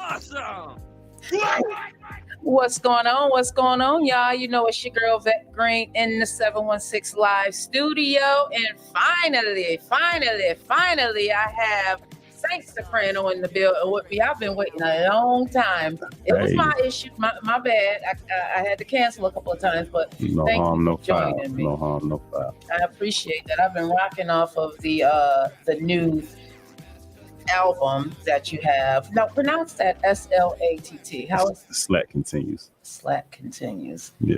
Awesome. What's going on? What's going on, y'all? You know, it's your girl Vette Green in the 716 Live studio. And finally, I have Saint Soprano in the building with me. I've been waiting a long time. It was my issue, my bad. I had to cancel a couple of times, but thank you for joining me. No harm, no foul. I appreciate that. I've been rocking off of the new album that you have. Now pronounce that SLATT. How is the Slack continues? Slack continues. Yeah.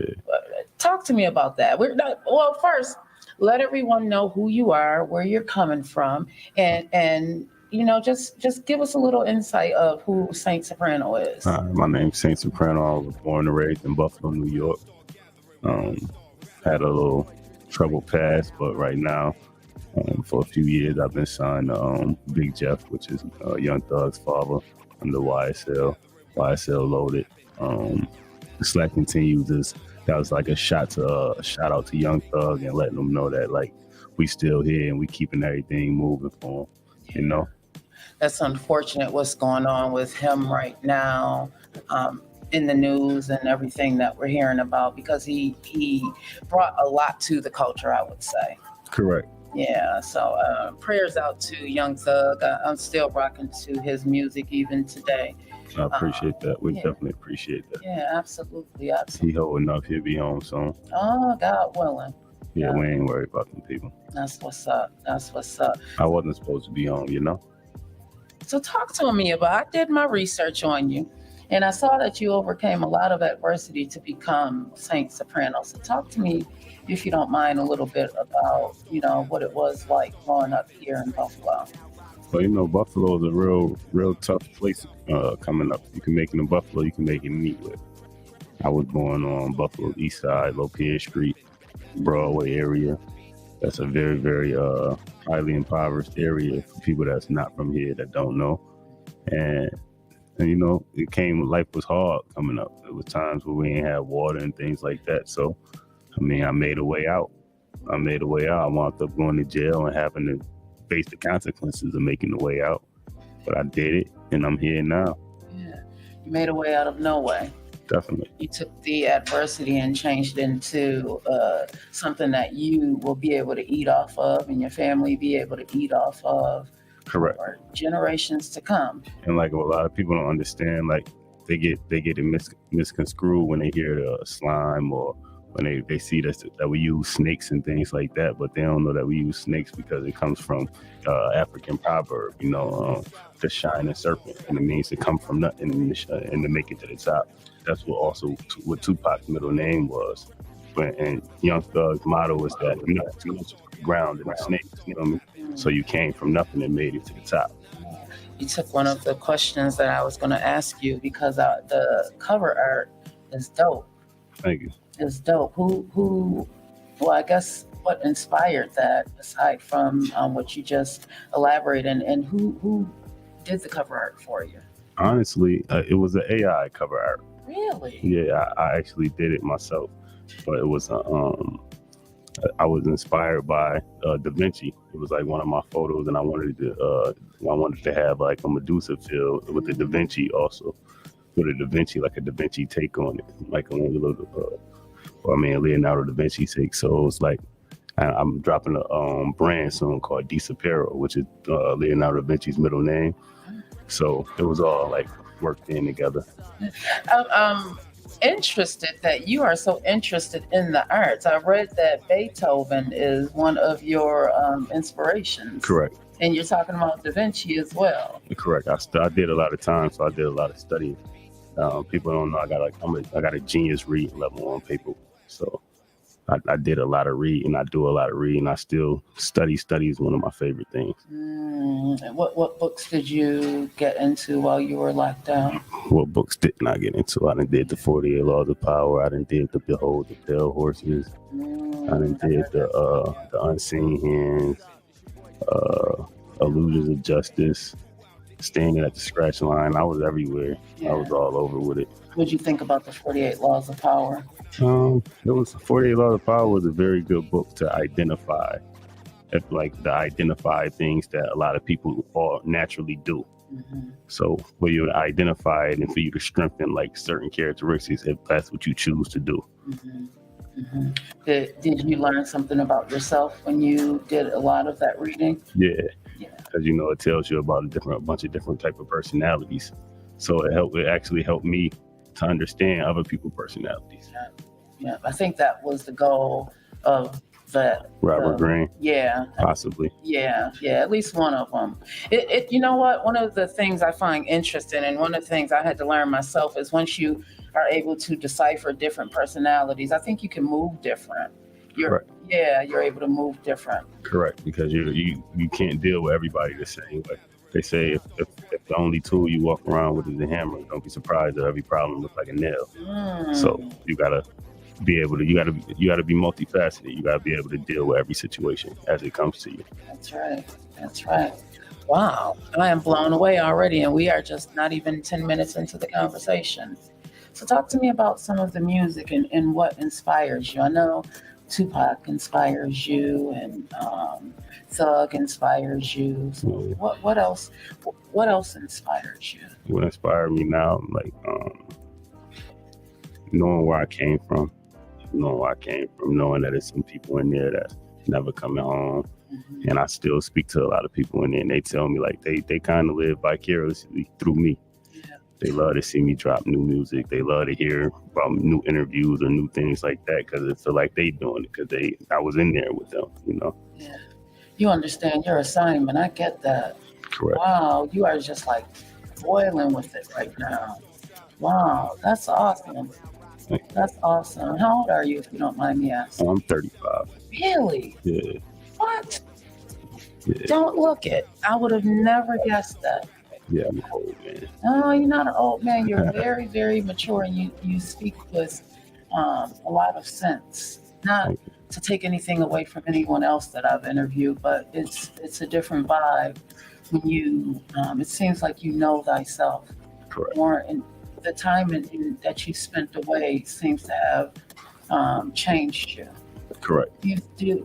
Talk to me about that. Well, first, let everyone know who you are, where you're coming from, and you know, just give us a little insight of who Saint Soprano is. My name's Saint Soprano. I was born and raised in Buffalo, New York. Had a little troubled past, but right now, for a few years, I've been signed to Big Jeff, which is Young Thug's father, under YSL Loaded. The Slack continues. That was like a shout out to Young Thug and letting them know that like we still here and we keeping everything moving for him. You know, that's unfortunate what's going on with him right now. In the news and everything that we're hearing about, because he brought a lot to the culture, I would say. Correct. Yeah, so prayers out to Young Thug. I'm still rocking to his music even today. I appreciate that. We definitely appreciate that. Yeah, absolutely. He holding up. He'll be home soon. Oh, God willing. Yeah, we ain't worried about them people. That's what's up. I wasn't supposed to be home, you know? So talk to me about, I did my research on you, and I saw that you overcame a lot of adversity to become Saint Soprano. So talk to me, if you don't mind, a little bit about, you know, what it was like growing up here in Buffalo. Well, you know, Buffalo is a real tough place coming up. You can make it in Buffalo, you can make it in Meatwood. I was born on Buffalo East Side, Lopez Street, Broadway area. That's a very, very highly impoverished area for people that's not from here, that don't know. And you know, life was hard coming up. There was times where we didn't have water and things like that. So, I mean, I made a way out. I wound up going to jail and having to face the consequences of making the way out. But I did it, and I'm here now. Yeah, you made a way out of no way. Definitely. You took the adversity and changed it into something that you will be able to eat off of, and your family be able to eat off of. Correct. For generations to come. And like a lot of people don't understand, like they get it misconstrued when they hear slime, or when they see that we use snakes and things like that, but they don't know that we use snakes because it comes from African proverb, you know, the shining serpent, and it means to come from nothing and to make it to the top. That's what Tupac's middle name was. And Young Thug's motto was that nothing is ground in the snakes, you know what I mean? So you came from nothing and made it to the top. You took one of the questions that I was going to ask you, because the cover art is dope. Thank you. It's dope. Who? Well, I guess what inspired that, aside from what you just elaborated, and who did the cover art for you? Honestly, it was an AI cover art. Really? Yeah, I actually did it myself, but it was I was inspired by Da Vinci. It was like one of my photos, and I wanted to have like a Medusa feel with the Da Vinci also, with a Da Vinci, like a Da Vinci take on it, like a little, Leonardo da Vinci take. So it was like I'm dropping a brand soon called Ziporh, which is Leonardo da Vinci's middle name. So it was all like worked in together. Interested that you are so interested in the arts. I read that Beethoven is one of your inspirations. Correct. And you're talking about Da Vinci as well. Correct. I did a lot of time, so I did a lot of studying. People don't know I got a genius reading level on paper, so I did a lot of reading. I do a lot of reading. I still study. Study is one of my favorite things. What books did you get into while you were locked down? What books didn't I get into? I done did the 48 Laws of Power. I done did the Behold the Pale Horses. I done did the Unseen Hands, Illusions of Justice, Standing at the Scratch Line. I was everywhere. Yeah. I was all over with it. What did you think about the 48 Laws of Power? It was 48 Laws of Power was a very good book to identify things that a lot of people all naturally do. So for you to identify it and for you to strengthen like certain characteristics, if that's what you choose to do. Did you learn something about yourself when you did a lot of that reading? Yeah, because it tells you about a bunch of different type of personalities. So it actually helped me to understand other people's personalities. Yeah, I think that was the goal of that. Robert Green. Yeah. Possibly. Yeah, at least one of them. You know what? One of the things I find interesting, and one of the things I had to learn myself, is once you are able to decipher different personalities, I think you can move different. You're able to move different. Correct, because you can't deal with everybody the same way. They say if the only tool you walk around with is a hammer, don't be surprised that every problem looks like a nail. So you gotta be able to you gotta be multifaceted. You gotta be able to deal with every situation as it comes to you. That's right. Wow, I am blown away already, and we are just not even 10 minutes into the conversation. So talk to me about some of the music and what inspires you. I know Tupac inspires you, and Thug inspires you. So what else inspires you? What inspired me now, like knowing where I came from, knowing that there's some people in there that never coming home. And I still speak to a lot of people in there, and they tell me like they kind of live vicariously through me. They love to see me drop new music. They love to hear about new interviews or new things like that because it feel like they doing it because I was in there with them, Yeah. You understand your assignment. I get that. Correct. Wow, you are just like boiling with it right now. Wow, that's awesome. That's awesome. How old are you, if you don't mind me asking? I'm 35. Really? Yeah. What? Yeah. Don't look it. I would have never guessed that. Yeah, I'm an old man. No, you're not an old man. You're very, very mature, and you speak with a lot of sense. Not to take anything away from anyone else that I've interviewed, but it's a different vibe when you. It seems like you know thyself. Correct. More, and the time that you spent away seems to have changed you. Correct.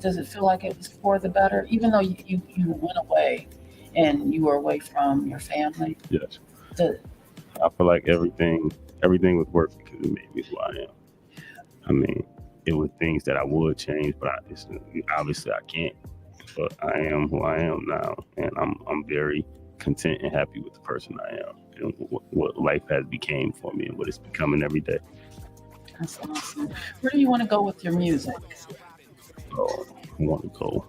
Does it feel like it was for the better, even though you went away and you were away from your family? Yes. I feel like everything was worth it because it made me who I am. I mean, it was things that I would change, but obviously I can't. But I am who I am now, and I'm very content and happy with the person I am and what life has became for me and what it's becoming every day. That's awesome. Where do you want to go with your music? Oh, I want to go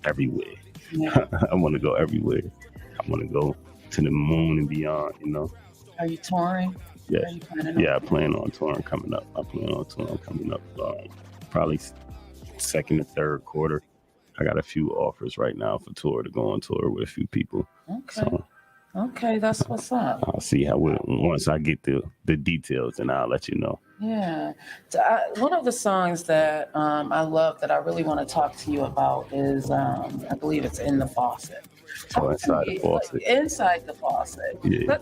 everywhere. Yeah. I want to go everywhere. I want to go to the moon and beyond, Are you touring? Yeah. Are you planning on? Yeah, I plan on touring coming up. Probably second or third quarter. I got a few offers right now for tour to go on tour with a few people. Okay. So okay, that's what's up. I'll see once I get the details, and I'll let you know. Yeah. So one of the songs that I love that I really want to talk to you about is I believe it's In the Faucet. Inside the Faucet. Like, Inside the Faucet. Yeah.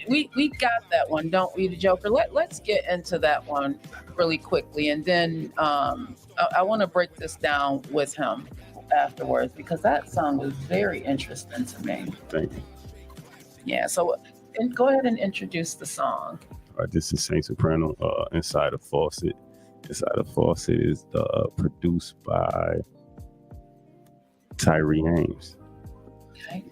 We got that one, don't we, the Joker? Let's get into that one really quickly, and then I want to break this down with him afterwards because that song was very interesting to me. Thank you. Yeah. So, go ahead and introduce the song. All right, this is Saint Soprano, Inside the Faucet. Inside the Faucet is produced by Tyree Ames. Okay.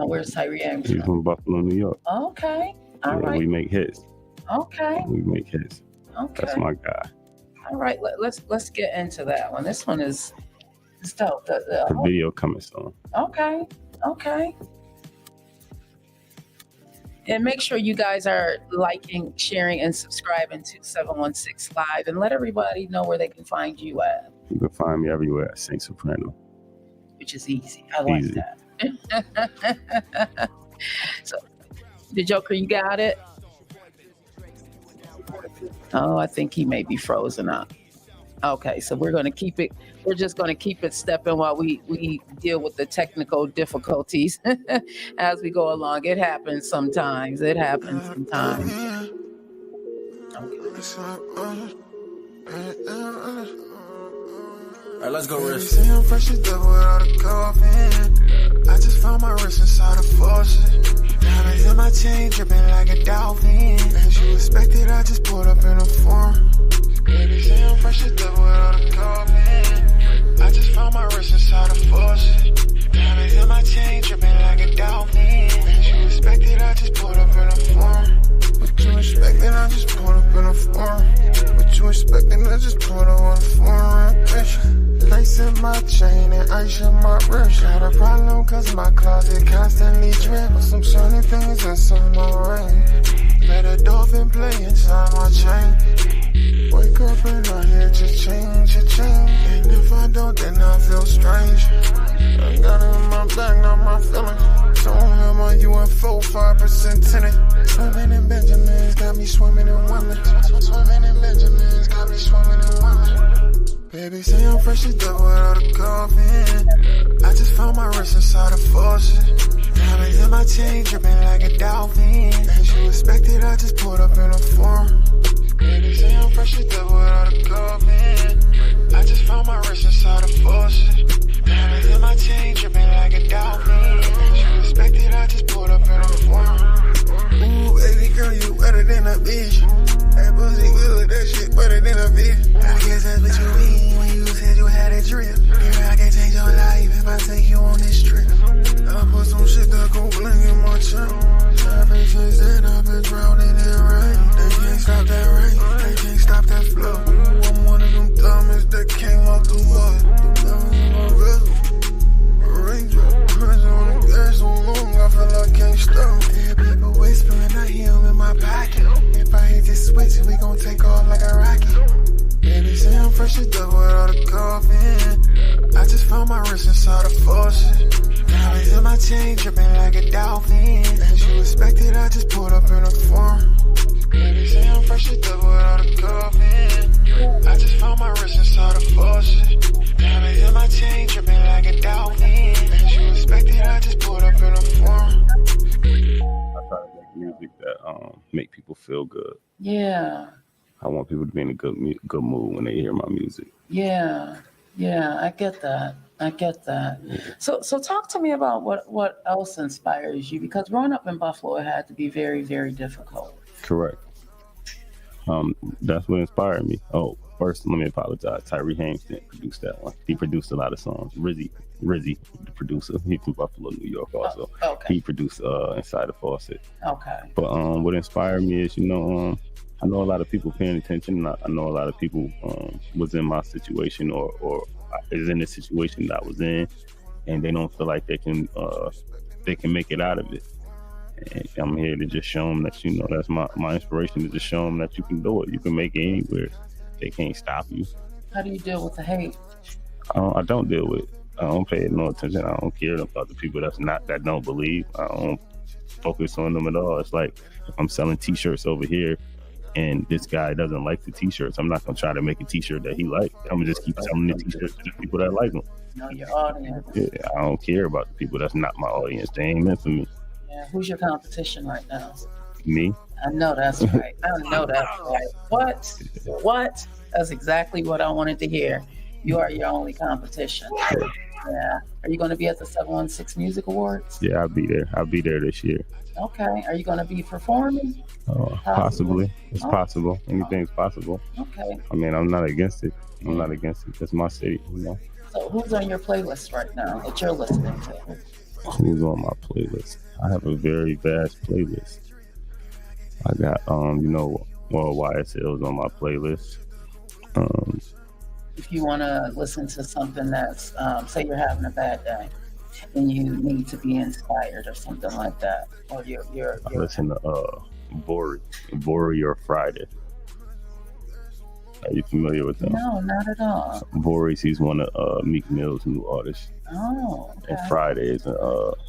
Where's Tyree Ames? He's from Buffalo, New York. Okay. All right. We make hits. Okay. We make hits. Okay. That's my guy. All right. Let's get into that one. This one is dope. The video coming soon. Okay. And make sure you guys are liking, sharing, and subscribing to 716 Live, and let everybody know where they can find you at. You can find me everywhere at Saint Soprano. Which is easy. I like that. So, the Joker, you got it? Oh, I think he may be frozen up. Okay, so we're just going to keep it stepping while we deal with the technical difficulties as we go along. It happens sometimes. Okay. Alright, let's go riff. I just just found my wrist inside a faucet. Diamonds in my chain dripping like a dolphin. As you expected, I just pulled up in a form. Baby say I'm fresh as devil without a coffin. I just found my wrist inside a faucet. Diamonds in my chain dripping like a dolphin. As you expected, I just pulled up in a form. What you expecting, I just pulled up in a form. What you expecting, I just pulled up on a form. Lace in my chain and ice in my wrist. Got a problem cause my closet constantly drip. Some shiny things inside my ring. Let a dolphin play inside my chain. Wake up and I hear change. And if I don't, then I feel strange. I got it in my back, not my feelings. So I'm my UFO, 5% tinted. Swimming in Benjamins, got me swimming in women. Swimming in Benjamins, got me swimming in women. Baby say I'm fresh as devil without a coffin. I just found my wrist inside a faucet. Diamonds in my chain dripping like a dolphin. As you expected, I just pulled up in a form. Baby say I'm fresh as devil without a coffin. I just found my wrist inside a faucet. Diamonds in my chain dripping like a dolphin. As you expected, I just pulled up in a form. Ooh, baby girl, you wetter than a bitch. That pussy good, that shit better than a bitch. I guess that's what you mean when you said you had a drip. Girl, I can change your life if I take you on this trip. I put some shit that gon' bling in my chain. Ever since then, I've been drowning in rain. They can't stop that rain, they can't stop that flow. I'm one of them diamonds that came out the mud. The diamonds in my vessel. A raindrop, pressure on the gas so long, I feel I can't stop. Hear people whispering, I hear them in my pocket. If I hit this switch, we gon' take off like a rocket. Baby say I'm fresh as devil without a coffin. I just found my wrist inside a faucet. Diamonds in my chain dripping like a dolphin. As you expected, I just pulled up in a form. Baby say I'm fresh as devil without a coffin. I just found my wrist inside a faucet. Diamonds in my chain dripping like a dolphin. As you expected, I just pulled up in a form. I try to make music that make people feel good. Yeah. I want people to be in a good mood when they hear my music. Yeah. I get that. So talk to me about what else inspires you, because growing up in Buffalo, it had to be very, very difficult. Correct. That's what inspired me. Oh, first, let me apologize. Tyree Haynes didn't produce that one. He produced a lot of songs. Rizzy, the producer, he's from Buffalo, New York also. Oh, okay. He produced Inside the Faucet. Okay. But what inspired me is, I know a lot of people paying attention. I know a lot of people was in my situation or is in the situation that I was in, and they don't feel like they can make it out of it. And I'm here to just show them that, that's my inspiration, to just show them that you can do it. You can make it anywhere. They can't stop you. How do you deal with the hate? I don't deal with it. I don't pay no attention. I don't care about the people that don't believe. I don't focus on them at all. It's like if I'm selling T-shirts over here and this guy doesn't like the T-shirts, I'm not going to try to make a T-shirt that he likes. I'm going to just keep selling the T-shirts to the people that like them. Know your audience. Yeah, I don't care about the people that's not my audience. They ain't meant for me. Yeah, who's your competition right now? Me? I know that's right. What? That's exactly what I wanted to hear. You are your only competition. Yeah. Are you going to be at the 716 Music Awards? Yeah, I'll be there. I'll be there this year. Okay. Are you going to be performing? Possibly. It's possible. Anything's possible. Okay. I mean, I'm not against it. It's my city, So who's on your playlist right now that you're listening to? Who's on my playlist? I have a very vast playlist. I got, YSL's on my playlist. If you want to listen to something that's, say you're having a bad day and you need to be inspired or something like that, or I listen to Ziporh or Friday. Are you familiar with them? No, not at all. Ziporh, he's one of Meek Mill's new artists. Oh, okay. And Friday is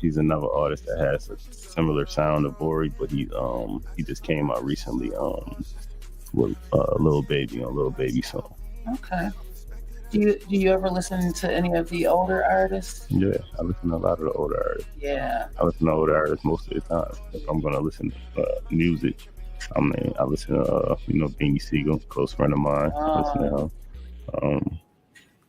he's another artist that has a similar sound to Ziporh, but he just came out recently with Lil Baby song. Okay. Do you ever listen to any of the older artists? Yeah, I listen to a lot of the older artists. Yeah. I listen to older artists most of the time. If I'm gonna listen to music, I listen to Beanie Siegel, close friend of mine. I listen to him.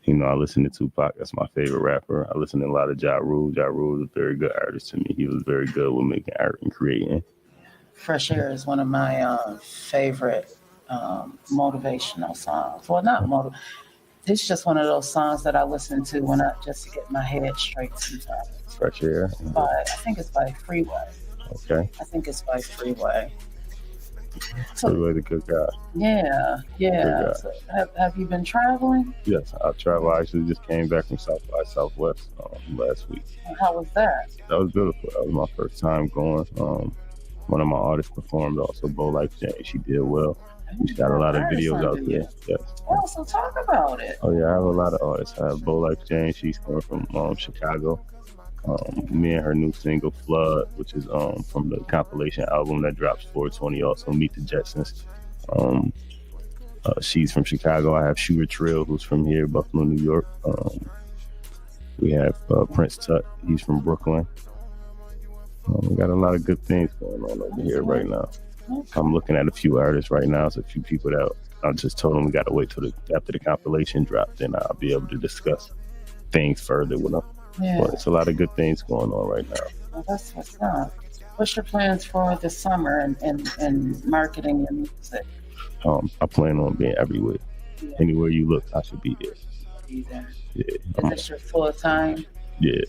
You know, I listen to Tupac. That's my favorite rapper. I listen to a lot of Ja Rule. Ja Rule was a very good artist to me. He was very good with making art and creating. Fresh Air is one of my favorite motivational songs. Well, not motiv. It's just one of those songs that I listen to when I just to get my head straight sometimes. Fresh Air. I think it's by Freeway. Okay. I think it's by Freeway. So, Freeway, the good guy. yeah. Good So, have you been traveling? Yes, I travel. I actually just came back from South by Southwest last week. How was that? That was beautiful. That was my first time going. One of my artists performed also, Bo Life Jane. She did well. She's got a lot of videos out there. Yes. Well, so talk about it. Oh yeah, I have a lot of artists. I have Bo Life Jane. She's coming from Chicago. Me and her new single Flood, which is from the compilation album that drops 420. Also Meet the Jetsons. She's from Chicago. I have Shooter Trill, who's from here, Buffalo, New York. We have Prince Tut. He's from Brooklyn. We got a lot of good things going on over here right now. I'm looking at a few artists right now. It's a few people that I just told them we got to wait till after the compilation drops, then I'll be able to discuss things further with them. Yeah. But it's a lot of good things going on right now. Well, that's what's up. What's your plans for the summer and marketing your music? I plan on being everywhere. Yeah. Anywhere you look, I should be there. Be there. Yeah. Is this your full time? Yeah.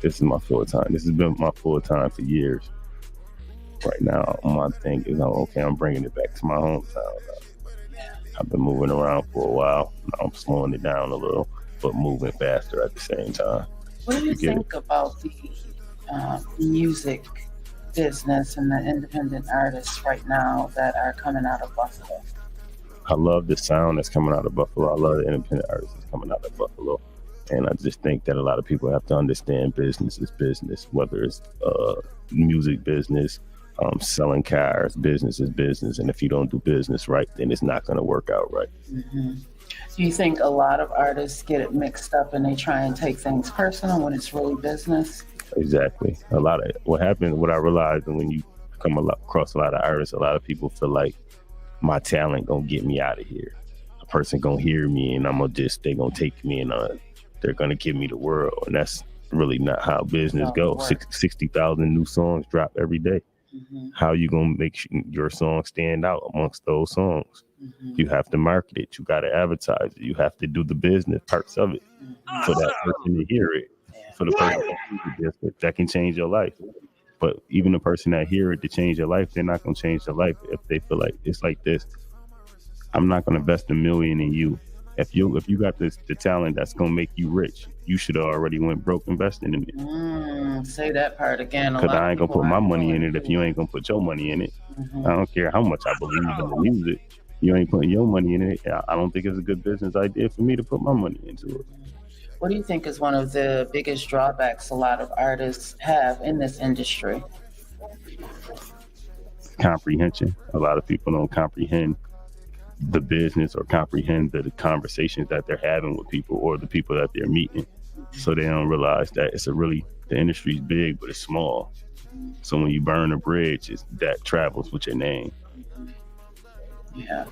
This is my full time. This has been my full time for years. Right now, my thing is, I'm bringing it back to my hometown. I've been moving around for a while. Now I'm slowing it down a little, but moving faster at the same time. What do you think about the music business and the independent artists right now that are coming out of Buffalo? I love the sound that's coming out of Buffalo. I love the independent artists that's coming out of Buffalo. And I just think that a lot of people have to understand business is business, whether it's music business, selling cars, business is business. And if you don't do business right, then it's not going to work out right. Mm-hmm. Do you think a lot of artists get it mixed up and they try and take things personal when it's really business? Exactly. What I realized when you come across a lot of artists, a lot of people feel like my talent going to get me out of here. A person going to hear me and they going to take me and they're going to give me the world. And that's really not how business goes. 60,000 new songs drop every day. Mm-hmm. How you going to make your song stand out amongst those songs? Mm-hmm. You have to market it. You got to advertise it. You have to do the business parts of it for that person to hear it. For the person that can change your life. But even the person that hear it to change your life, they're not going to change their life if they feel like it's like this. I'm not going to invest $1 million in you. If you got the talent that's going to make you rich, you should have already went broke investing in it. Say that part again. Because I ain't going to put my money in it if you ain't going to put your money in it. Mm-hmm. I don't care how much I believe in the music. You ain't putting your money in it. I don't think it's a good business idea for me to put my money into it. What do you think is one of the biggest drawbacks a lot of artists have in this industry? Comprehension. A lot of people don't comprehend the business or comprehend the conversations that they're having with people or the people that they're meeting. So they don't realize that the industry's big, but it's small. So when you burn a bridge, that travels with your name. Yeah,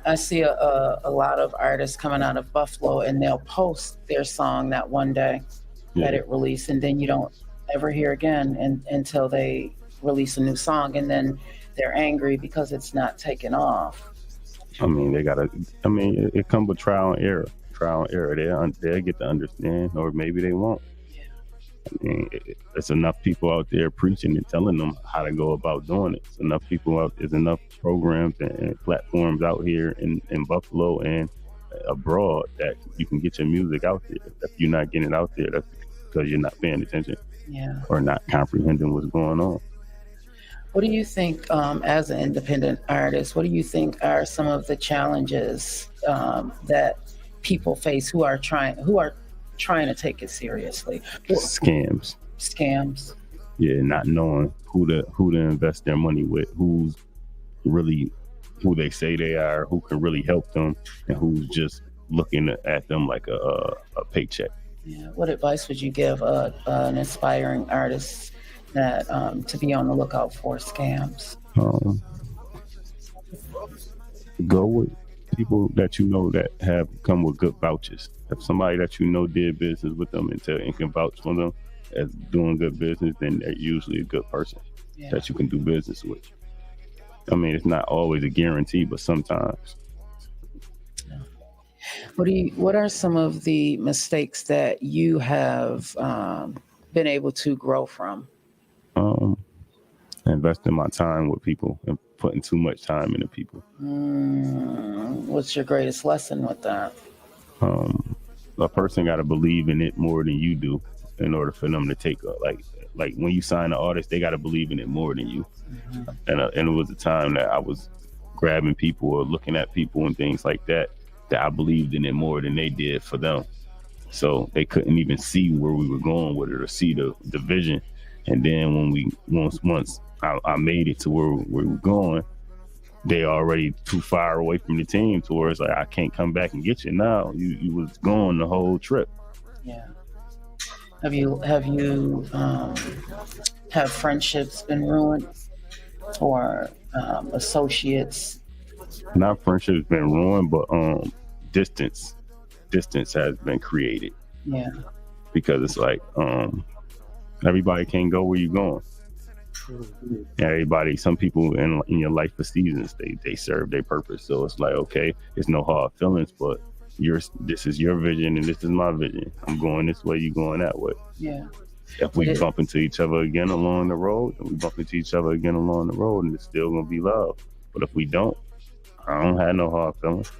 I see a lot of artists coming out of Buffalo and they'll post their song that one day that it released, and then you don't ever hear again until they release a new song, and then they're angry because it's not taken off. I mean, it comes with trial and error. They'll get to understand, or maybe they won't. I mean, there's enough people out there preaching and telling them how to go about doing it. There's enough programs and platforms out here in Buffalo and abroad that you can get your music out there. If you're not getting it out there, that's because you're not paying attention or not comprehending what's going on. What do you think, as an independent artist, what do you think are some of the challenges that people face who are trying to take it seriously? Scams. Yeah, not knowing who to invest their money with, who's really who they say they are, who can really help them, and who's just looking at them like a paycheck. Yeah. What advice would you give an aspiring artist that to be on the lookout for scams? Go with people that you know that have come with good vouchers. If somebody that you know did business with them and can vouch for them as doing good business, then they're usually a good person that you can do business with. I mean, it's not always a guarantee, but sometimes. What are some of the mistakes that you have been able to grow from? Investing my time with people and putting too much time into people. What's your greatest lesson with that? A person got to believe in it more than you do in order for them to take like when you sign an artist, they got to believe in it more than you. And it was a time that I was grabbing people or looking at people and things like that I believed in it more than they did for them. So they couldn't even see where we were going with it or see the vision. And then when once I made it to where we were going, they already too far away from the team to where it's like, I can't come back and get you now. You was gone the whole trip. Yeah. Have friendships been ruined or associates? Not friendships been ruined, but distance has been created. Yeah. Because it's like everybody can't go where you're going. Everybody, some people in your life for seasons, they serve their purpose. So it's like, okay, it's no hard feelings, but this is your vision and this is my vision. I'm going this way, you going that way. Yeah. If we bump into each other again along the road, and it's still gonna be love. But if we don't, I don't have no hard feelings.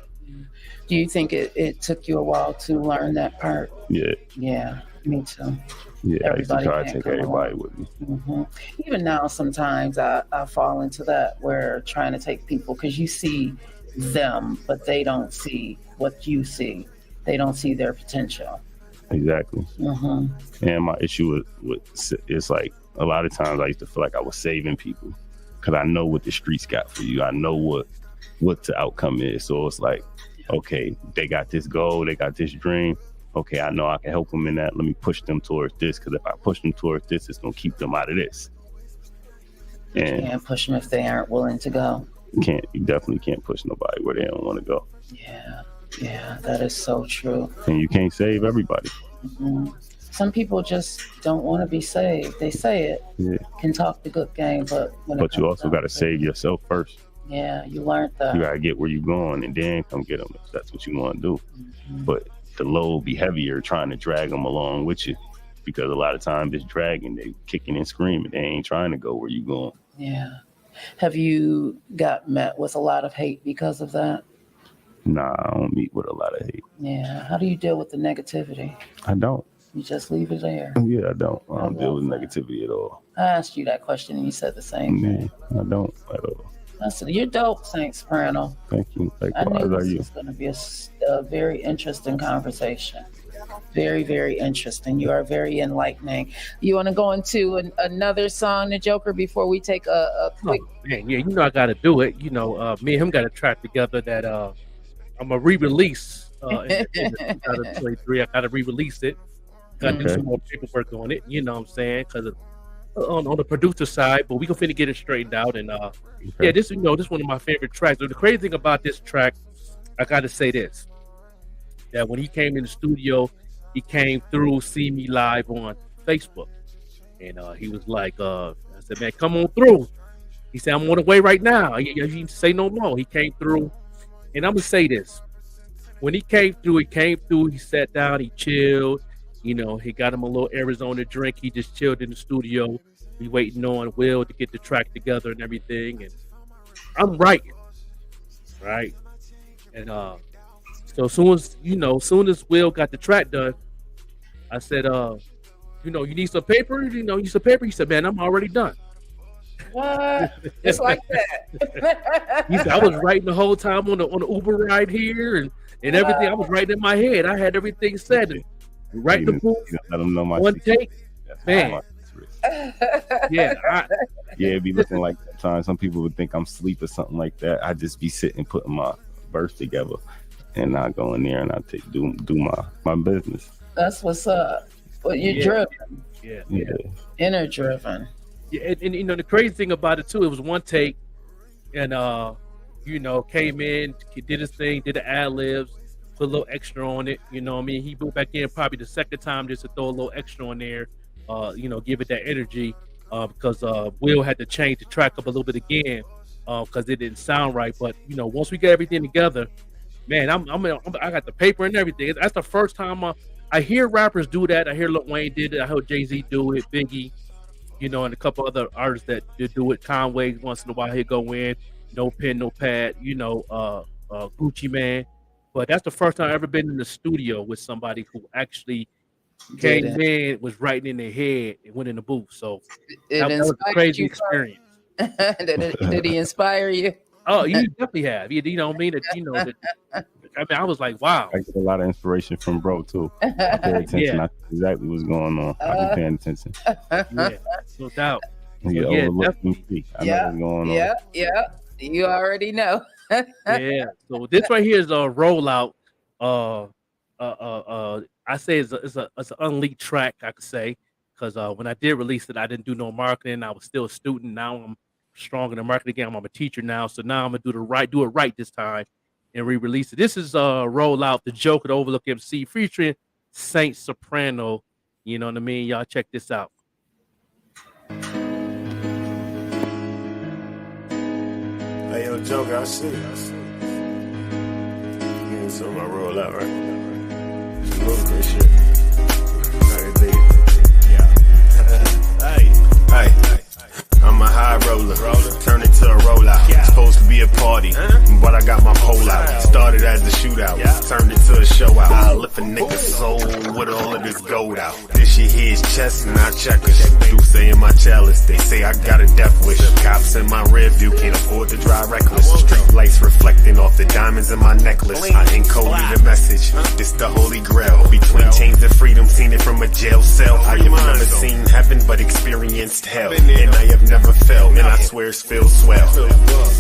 Do you think it took you a while to learn that part? Yeah. Yeah, me too. Yeah, I used to try to take everybody with me. Mm-hmm. Even now, sometimes I fall into that where trying to take people, because you see them, but they don't see what you see. They don't see their potential. Exactly. Mm-hmm. And my issue with it's like a lot of times I used to feel like I was saving people because I know what the streets got for you. I know what the outcome is. So it's like, okay, they got this goal, they got this dream. Okay, I know I can help them in that. Let me push them towards this, because if I push them towards this, it's gonna keep them out of this. And you can't push them if they aren't willing to go. You definitely can't push nobody where they don't want to go. Yeah, that is so true. And you can't save everybody. Mm-hmm. Some people just don't want to be saved. They say it, can talk the good game, but you also got to save yourself first. Yeah, you learned that. You got to get where you're going and then come get them if that's what you want to do. Mm-hmm. But the load be heavier trying to drag them along with you, because a lot of times it's dragging, they kicking and screaming. They ain't trying to go where you going. Yeah. Have you got met with a lot of hate because of that? Nah, I don't meet with a lot of hate. Yeah. How do you deal with the negativity? I don't. You just leave it there? Yeah, I don't. I don't deal with negativity at all. I asked you that question and you said the same thing. I don't at all. You're dope, Saint Soprano. Thank you. I knew this was going to be a very interesting conversation. Very, very interesting. You are very enlightening. You want to go into another song, The Joker, before we take a quick... Oh, man, yeah, I got to do it. Me and him got a track together that I'm going to re-release in 2023. I got to re-release it. Got to do some more paperwork on it, you know what I'm saying? Because on the producer side, but we gonna finna get it straightened out. And this this one of my favorite tracks. So the crazy thing about this track, I gotta say this, that when he came in the studio, he came through, see me live on Facebook, and he was like, I said, man, come on through. He said, I'm on the way right now. He didn't say no more. He came through, and I'm gonna say this: when he came through, he sat down, he chilled. He got him a little Arizona drink. He just chilled in the studio. We waiting on Will to get the track together and everything. And I'm writing, right? And so as soon as Will got the track done, I said, you need some paper? You need some paper? He said, man, I'm already done. What? Just like that. He said, I was writing the whole time on the Uber ride here and everything. I was writing in my head. I had everything set. Right the booth, let them know my one take, man. It'd be looking like that time. Some people would think I'm asleep or something like that. I just be sitting putting my verse together, and I go in there and I do my business. That's what's up. But you're driven. Yeah. Inner driven. Yeah, and the crazy thing about it too, it was one take, and you know, came in, did his thing, did the ad libs, put a little extra on it. You know what I mean? He moved back in probably the second time just to throw a little extra on there, you know, give it that energy. Because Will had to change the track up a little bit again because it didn't sound right. But you know, once we get everything together, man, I got the paper and everything. That's the first time I hear rappers do that. I hear Lil Wayne did it. I heard Jay-Z do it, Biggie, you know, and a couple other artists that do it. Conway once in a while he'll go in, no pen, no pad, you know, Gucci Man. But that's the first time I've ever been in the studio with somebody who actually came in, was writing in their head, and went in the booth. So that was a crazy experience. Did he inspire you? Oh, you definitely have. You know what I mean? That, you know, that, I mean, I was like, wow. I get a lot of inspiration from bro too. I pay attention. Yeah. I know exactly what's going on. I be paying attention. Yeah, no doubt. You get overlooked and speak. I know what's going on. Yeah. You already know. Yeah. So this right here is a rollout. I say it's an unleaked track, I could say, because when I did release it, I didn't do no marketing. I was still a student. Now I'm strong in the marketing game. I'm a teacher now, so now I'm gonna do it right this time and re-release it. This is rollout, the Joker, the Overlook MC, featuring Saint Soprano. You know what I mean? Y'all check this out. Hey, yo, Joker, I see. You saw my rollout, right? Move this shit. Hey. I'm a high roller, turn it to a rollout. Supposed to be a party, but I got my pole out. Started as a shootout, turned it to a show out. I lift a nigga's soul with all of this gold out. This shit here is chess and I checkers. Do say in my chalice, they say I got a death wish. Cops in my rear view, can't afford to drive reckless. Street lights reflecting off the diamonds in my necklace. I encoded the message, this the holy grail. Between chains of freedom, seen it from a jail cell. I have never seen heaven, but experienced hell. And I have never felt, and I swear it feels swell.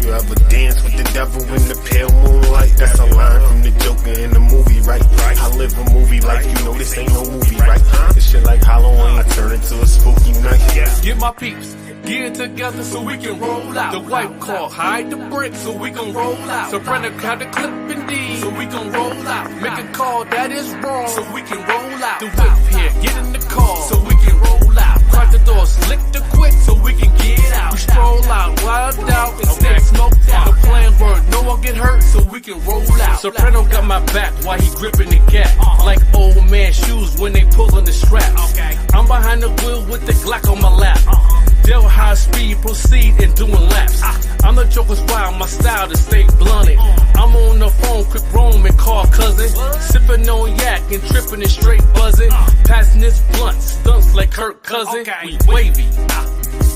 You ever dance with the devil in the pale moonlight? That's a line from the Joker in the movie, right? I live a movie life, you know this ain't no movie, right? This shit like Halloween, I turn it to a spooky night. Get my peeps, get it together so we can roll out. The white car, hide the brick so we can roll out. Soprano got the clip indeed, so we can roll out. Make a call that is wrong, so we can roll out. The whip here, get in the car, so we can roll out. Crack the door, slick the quick, so we can get out. We stroll out, wild out, and stay smoked out. The plan word, no one get hurt, so we can roll out. Soprano got my back while he gripping the gap. Like old man shoes when they pulling the straps. I'm behind the wheel with the Glock on my lap. Deal high speed, proceed and doing laps. I'm the Joker's wild, my style to stay blunted. I'm on the phone, quick roam and call cousin. Sipping on yak and tripping and straight buzzing. Passing this blunt, stunts like Kirk Cousin. We wavy.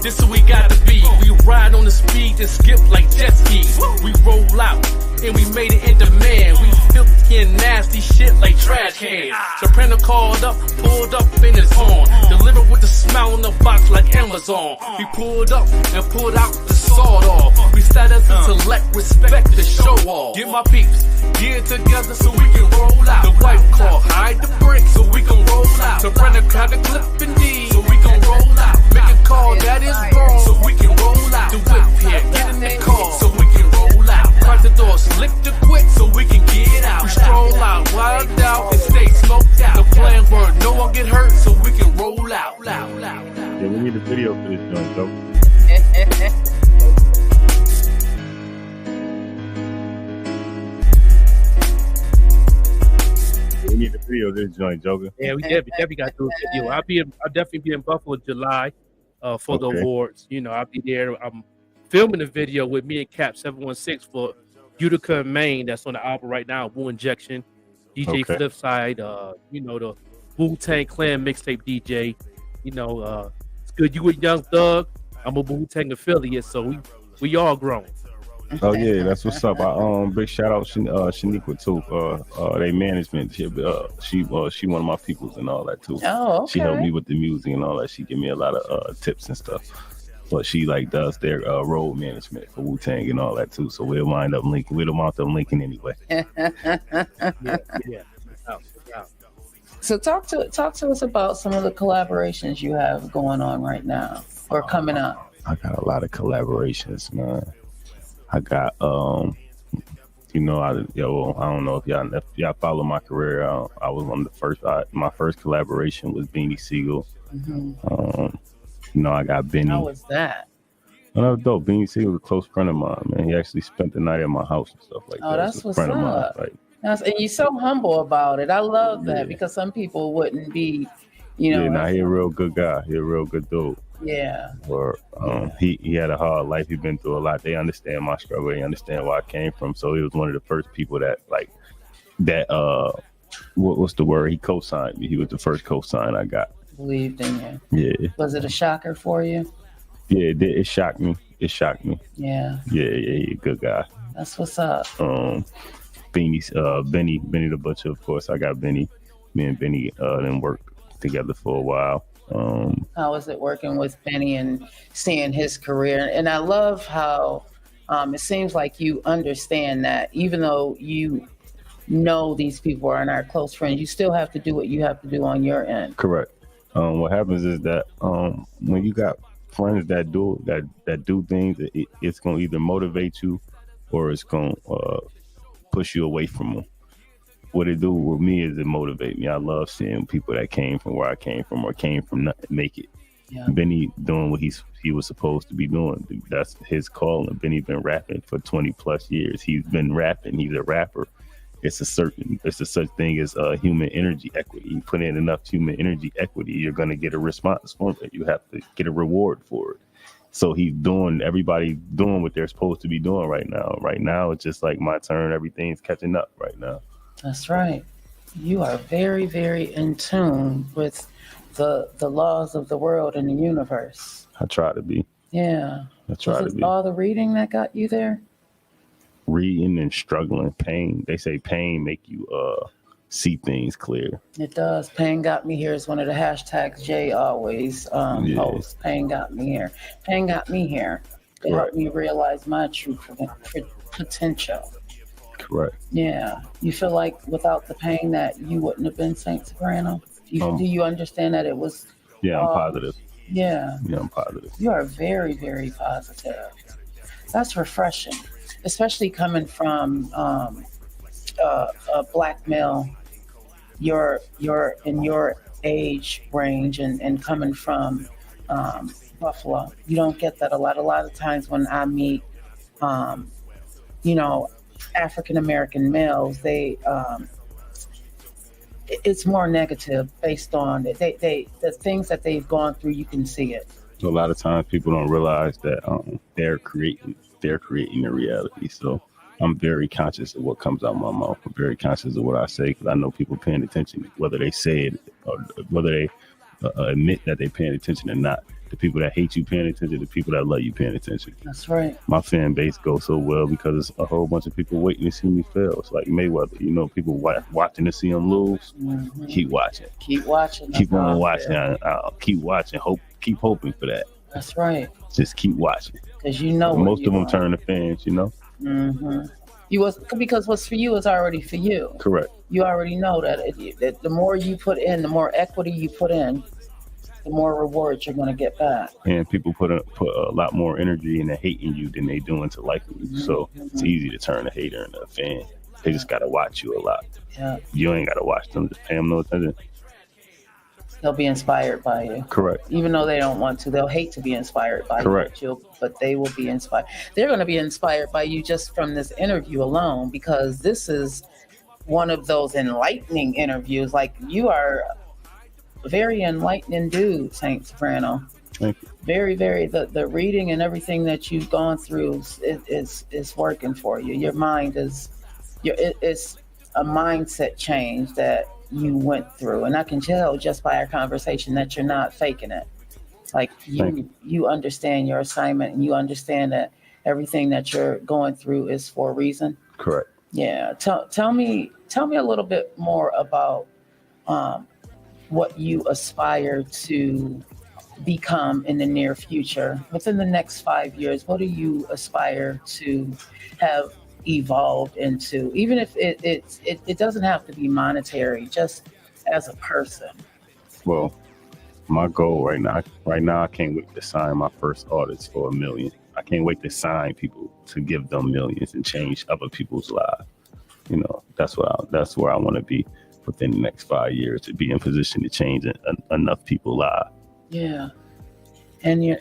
This is what we gotta be. We ride on the speed and skip like jet skis. We roll out and we made it in demand. We filthy and nasty shit like trash cans. Soprano called up, pulled up in his horn. Delivered with the smile in the box like Amazon. We pulled up and pulled out the sawed off. We started to select, respect the show off. Get my peeps, get it together so we can roll out. The white car, hide the brick so we can roll out. Soprano got the clip indeed, so we can roll out. Make a call that is wrong, so we can roll out. The whip here, get in the car, so we can roll out. Crack the door, slick the quick, so we can get out. We stroll out, wild out, and stay smoked out. The plan word, no one get hurt, so we can roll out. Yeah, we need a video for this joint, though. We need a video of this joint, Joker. Yeah, we definitely got to do a video. I'll definitely be in Buffalo in July for the awards. You know, I'll be there. I'm filming a video with me and Cap 716 for Utica and Maine. That's on the album right now. Wu Injection, DJ Flipside. You know, the Wu-Tang Clan mixtape DJ. You know, it's good. You a Young Thug. I'm a Wu-Tang affiliate, so we all grown. Oh yeah, that's what's up. Big shout out Shaniqua too. They management. She one of my peoples and all that too. Oh, okay. She helped me with the music and all that. She give me a lot of tips and stuff. But she does their road management for Wu-Tang and all that too. So we'll wind up linking. We'll wind up linking anyway. Yeah. So talk to us about some of the collaborations you have going on right now or coming up. I got a lot of collaborations, man. I got I don't know if y'all follow my career. I was one of the first. My first collaboration was Beanie Siegel. I got Benny. How was that? That was dope. Beanie Siegel was a close friend of mine, man. He actually spent the night at my house and stuff like that. That's what's friend up. Of mine. Like, and you're so humble about it. I love that because some people wouldn't be, he a real good guy. He a real good dude. Yeah. Or he had a hard life. He been through a lot. They understand my struggle. They understand where I came from. So he was one of the first people that what's the word? He co-signed me. He was the first co-sign I got. Believed in you. Yeah. Was it a shocker for you? Yeah, it did. It shocked me. Yeah. Yeah, he a good guy. That's what's up. Benny the Butcher, of course. I got Benny. Me and Benny then worked together for a while. How is it working with Benny and seeing his career? And I love how it seems like you understand that even though you know these people are not close friends, you still have to do what you have to do on your end. Correct. What happens is that when you got friends that do things, it's gonna either motivate you or it's gonna push you away from them. What it do with me is it motivate me. I love seeing people that came from where I came from or came from nothing make it. Yeah. Benny doing what he was supposed to be doing. That's his call. And Benny been rapping for 20 plus years. He's been rapping. He's a rapper. It's a such thing as human energy equity. You put in enough human energy equity, you're gonna get a response from it. You have to get a reward for it. So everybody's doing what they're supposed to be doing right now. Right now, it's just like my turn. Everything's catching up right now. That's right. You are very, very in tune with the laws of the world and the universe. I try to be. Yeah. I try to be. All the reading that got you there? Reading and struggling, pain. They say pain make you see things clear. It does. Pain got me here is one of the hashtags Jay always posts. Pain got me here. Pain got me here. It helped me realize my true potential. Correct. Yeah. You feel like without the pain that you wouldn't have been Saint Soprano? Do you understand that it was? Yeah, I'm positive. Yeah. Yeah, I'm positive. You are very, very positive. That's refreshing, especially coming from a black male. You're in your age range and coming from Buffalo. You don't get that a lot. A lot of times when I meet, African American males, they it's more negative based on the things that they've gone through. You can see it. So a lot of times people don't realize that they're creating their reality. So I'm very conscious of what comes out of my mouth. I'm very conscious of what I say because I know people paying attention, whether they say it or whether they admit that they're paying attention or not. The people that hate you paying attention, the people that love you paying attention. That's right. My fan base goes so well because it's a whole bunch of people waiting to see me fail. It's like Mayweather, people watching to see him lose. Mm-hmm. Keep watching. Keep watching. Keep on watching. I'll keep watching. Keep hoping for that. That's right. Just keep watching. Because most of them turn to fans. Mm-hmm. Because what's for you is already for you. Correct. You already know that the more you put in, the more equity you put in, the more rewards you're going to get back. And people put a lot more energy into hating you than they do into liking you. Mm-hmm. So it's easy to turn a hater into a fan. They just got to watch you a lot. Yeah. You ain't got to watch them. Just pay them no attention. They'll be inspired by you. Correct. Even though they don't want to. They'll hate to be inspired by Correct. you. But they will be inspired. They're going to be inspired by you just from this interview alone because this is one of those enlightening interviews. Like, you are a very enlightening dude, Saint Soprano. Thank you. Very, very, the reading and everything that you've gone through is working for you. Your mind it's a mindset change that you went through. And I can tell just by our conversation that you're not faking it. Like you understand your assignment and you understand that everything that you're going through is for a reason. Correct. Yeah. Tell me a little bit more about what you aspire to become in the near future. Within the next 5 years, what do you aspire to have evolved into? Even if it doesn't have to be monetary, just as a person. Well, my goal right now, I can't wait to sign my first artist for $1 million. I can't wait to sign people to give them millions and change other people's lives. You know, that's where I want to be within the next 5 years, to be in position to change enough people's lives. Yeah. And you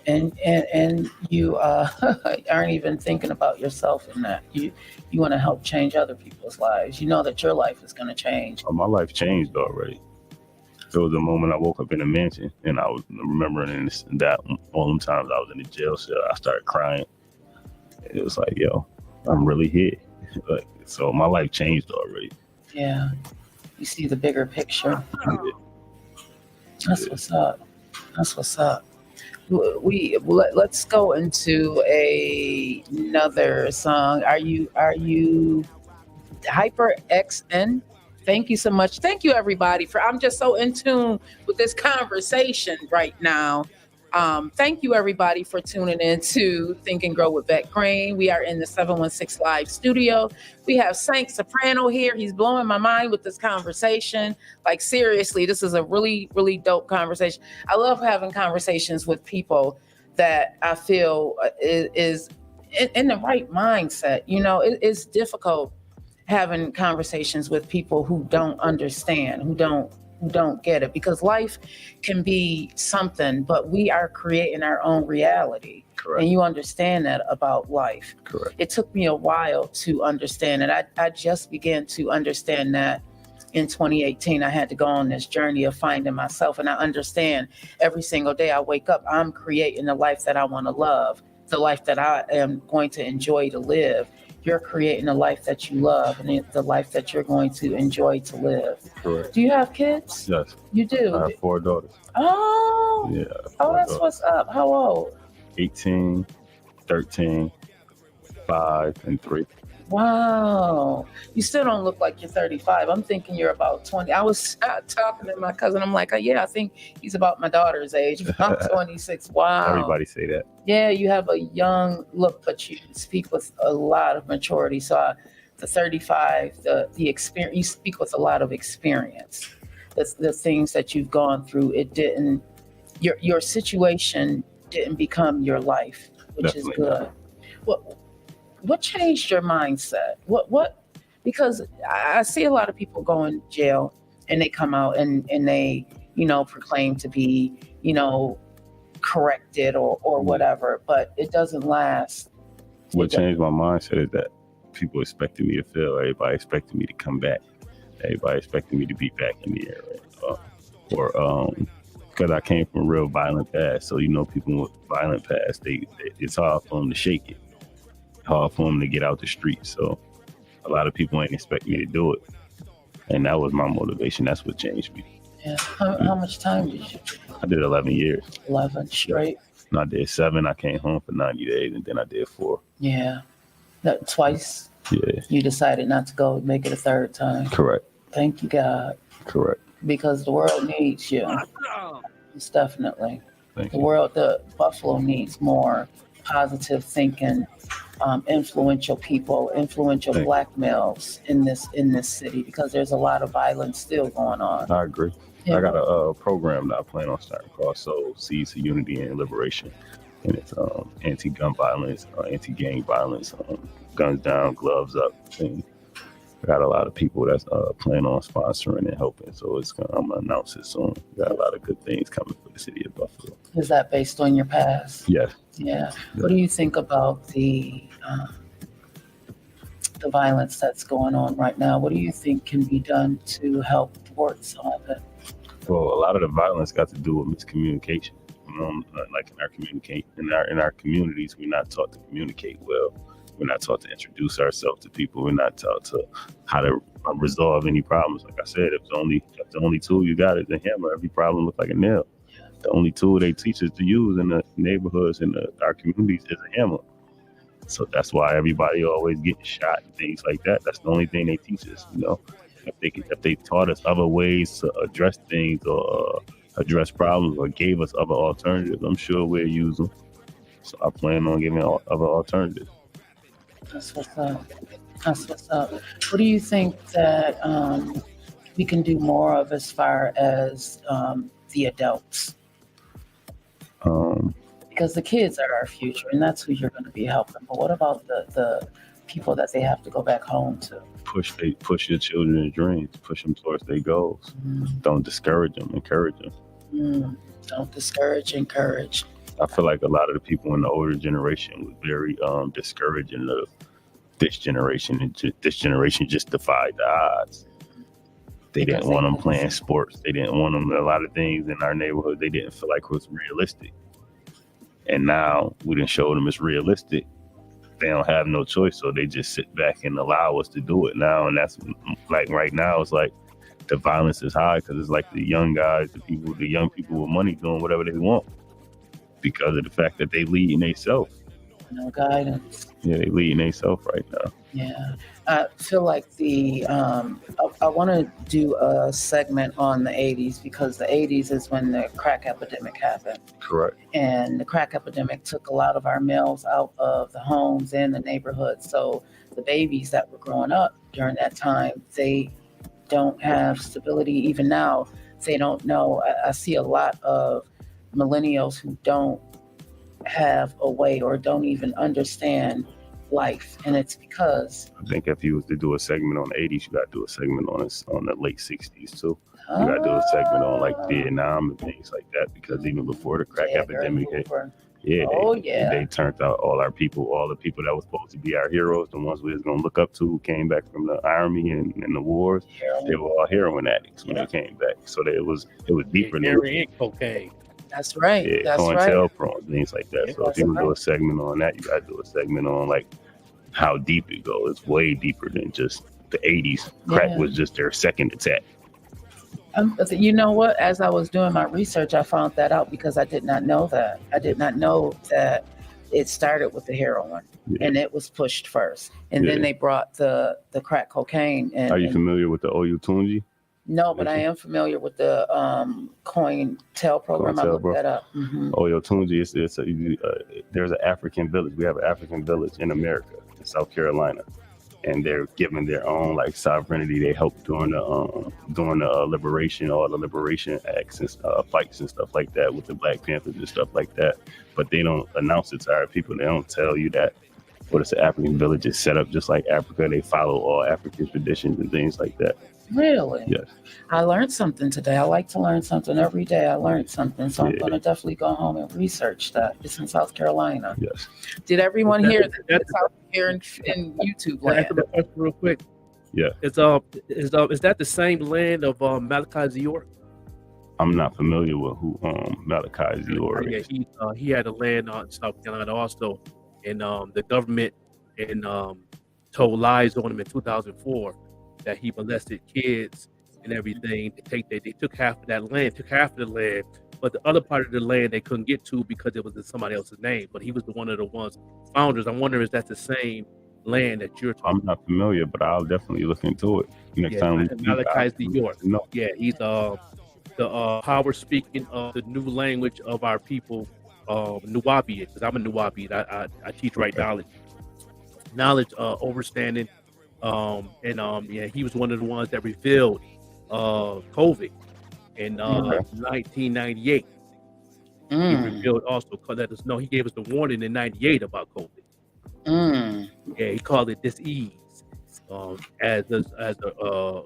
aren't even thinking about yourself in that. You want to help change other people's lives. You know that your life is going to change. My life changed already. There was a moment I woke up in a mansion, and I was remembering that all them times I was in the jail cell, I started crying. It was like, yo, I'm really here. Like, so my life changed already. Yeah. You see the bigger picture. That's what's up. That's what's up. Let's go into another song. Are you Hyper XN? Thank you so much. Thank you, everybody. I'm just so in tune with this conversation right now. Thank you, everybody, for tuning in to Think and Grow with Vette Green. We are in the 716 Live studio. We have Saint Soprano here. He's blowing my mind with this conversation. Like, seriously, this is a really, really dope conversation. I love having conversations with people that I feel is in the right mindset. You know, it's difficult having conversations with people who don't understand, who don't get it, because life can be something, but we are creating our own reality. Correct. And you understand that about life. Correct. It took me a while to understand it. I just began to understand that in 2018. I had to go on this journey of finding myself, and I understand every single day I wake up, I'm creating the life that I want to love, the life that I am going to enjoy to live. You're creating a life that you love, and the life that you're going to enjoy to live. Correct. Do you have kids? Yes. You do? I have 4 daughters. Oh. Yeah. Oh, that's what's up. How old? 18, 13, 5, and 3. Wow. You still don't look like you're 35. I'm thinking you're about 20. I was talking to my cousin. I'm like, yeah, I think he's about my daughter's age. I'm 26. Wow. Everybody say that. Yeah, you have a young look, but you speak with a lot of maturity. So the 35, the experience, you speak with a lot of experience. The things that you've gone through, it didn't, your situation didn't become your life, which Definitely is good. What changed your mindset? What? Because I see a lot of people go in jail and they come out and they, proclaim to be, corrected or whatever, but it doesn't last. What changed my mindset is that people expected me to fail. Everybody expected me to come back. Everybody expected me to be back in the air. Because I came from real violent past. So, people with violent past, it's hard for them to shake it. Hard for them to get out the street. So a lot of people ain't expect me to do it. And that was my motivation. That's what changed me. Yeah. How much time did you do? I did 11 years. 11 straight? And I did 7. I came home for 90 days, and then I did 4. Yeah. That twice? Yeah. You decided not to go make it a third time? Correct. Thank you, God. Correct. Because the world needs you. It's definitely. Thank the you. world, the Buffalo needs more positive thinking, influential people, influential Black males in this city, because there's a lot of violence still going on. I agree. Yeah. I got a program that I plan on starting called Soul Seeds of Unity and Liberation, and it's anti-gun violence, anti-gang violence, guns down, gloves up. And I got a lot of people that's planning on sponsoring and helping, so I'm gonna announce it soon. Got a lot of good things coming for the city of Buffalo. Is that based on your past? Yes. Yeah. What do you think about the violence that's going on right now? What do you think can be done to help thwart some of it? Well, a lot of the violence got to do with miscommunication. Like in our communities, we're not taught to communicate well. We're not taught to introduce ourselves to people. We're not taught to how to resolve any problems. Like I said, if the only tool you got is a hammer, every problem looks like a nail. The only tool they teach us to use in the neighborhoods and our communities is a hammer. So that's why everybody always getting shot and things like that. That's the only thing they teach us, If they taught us other ways to address things or address problems or gave us other alternatives, I'm sure we'll use them. So I plan on giving other alternatives. That's what's up. That's what's up. What do you think that we can do more of as far as the adults? because the kids are our future, and that's who you're going to be helping. But what about the people that they have to go back home to? Push your children's dreams, push them towards their goals. Don't discourage them, encourage them. Don't discourage, encourage. I feel like a lot of the people in the older generation was very discouraging of this generation, and this generation just defied the odds. They didn't want them playing sports. They didn't want them, a lot of things in our neighborhood they didn't feel like was realistic. And now we didn't show them it's realistic. They don't have no choice, so they just sit back and allow us to do it now. And that's like right now, it's like the violence is high because it's like the young guys, the young people with money doing whatever they want because of the fact that they leading themselves. No guidance. Yeah, they leading themselves right now. Yeah, I feel like I want to do a segment on the 80s because the 80s is when the crack epidemic happened. Correct. And the crack epidemic took a lot of our males out of the homes and the neighborhoods. So the babies that were growing up during that time, they don't have stability. Even now, they don't know. I see a lot of millennials who don't have a way or don't even understand life, and it's because I think if you was to do a segment on the 80s, you got to do a segment on the late 60s too. You got to do a segment on like Vietnam and things like that because even before the crack epidemic hit, they turned out all the people that was supposed to be our heroes, the ones we was gonna look up to, who came back from the army and the wars. They were all heroin addicts when they came back. So it was deeper than heroin and cocaine. That's right. Yeah, that's right. Things like that. So if you do a segment on that, you got to do a segment on like how deep it goes. It's way deeper than just the 80s. Crack was just their second attack. You know what? As I was doing my research, I found that out because I did not know that. I did not know that it started with the heroin and it was pushed first. And then they brought the crack cocaine. Are you familiar with the Oyotunji? No, but I am familiar with the COINTEL program. I looked that up. Oyotunji, there's an African village. We have an African village in America, in South Carolina, and they're given their own like sovereignty. They helped during the liberation, all the liberation acts and fights and stuff like that with the Black Panthers and stuff like that. But they don't announce it to our people. They don't tell you that. But it's an African village. It's set up just like Africa. They follow all African traditions and things like that. Really? Yes. I learned something today. I like to learn something every day. I learned something. So I'm going to definitely go home and research that. It's in South Carolina. Yes. Did everyone hear that it's out here in YouTube land? Real quick. Yeah. Is that the same land of Malachi Ziporh? I'm not familiar with who Malachi Ziporh is. Yeah, he had a land on South Carolina also, and the government told lies on him in 2004 that he molested kids and everything. They took half of that land, took the land, but the other part of the land they couldn't get to because it was in somebody else's name. But he was one of the ones founders. I'm wondering if that's the same land that you're talking. I'm not familiar, but I'll definitely look into it next time. Malachi Ziporh. No. Yeah, he's the power speaking of the new language of our people, Nuwapian, because I'm a Nuwapian. I teach right knowledge, overstanding. He was one of the ones that revealed COVID in 1998. He revealed also, let us know, he gave us the warning in 98 about COVID. Yeah, he called it disease as a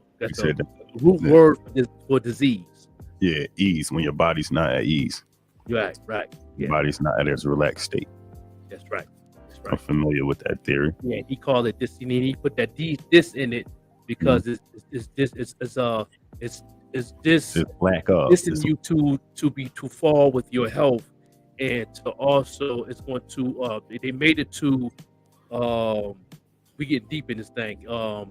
root word for disease. Yeah, ease, when your body's not at ease. Right. Yeah. Your body's not at its relaxed state. That's right. I'm familiar with that theory. Yeah, he called it this. He put that this in it because it's black up. This is you to fall with your health, and to also it's going to they made it to we get deep in this thing. I'm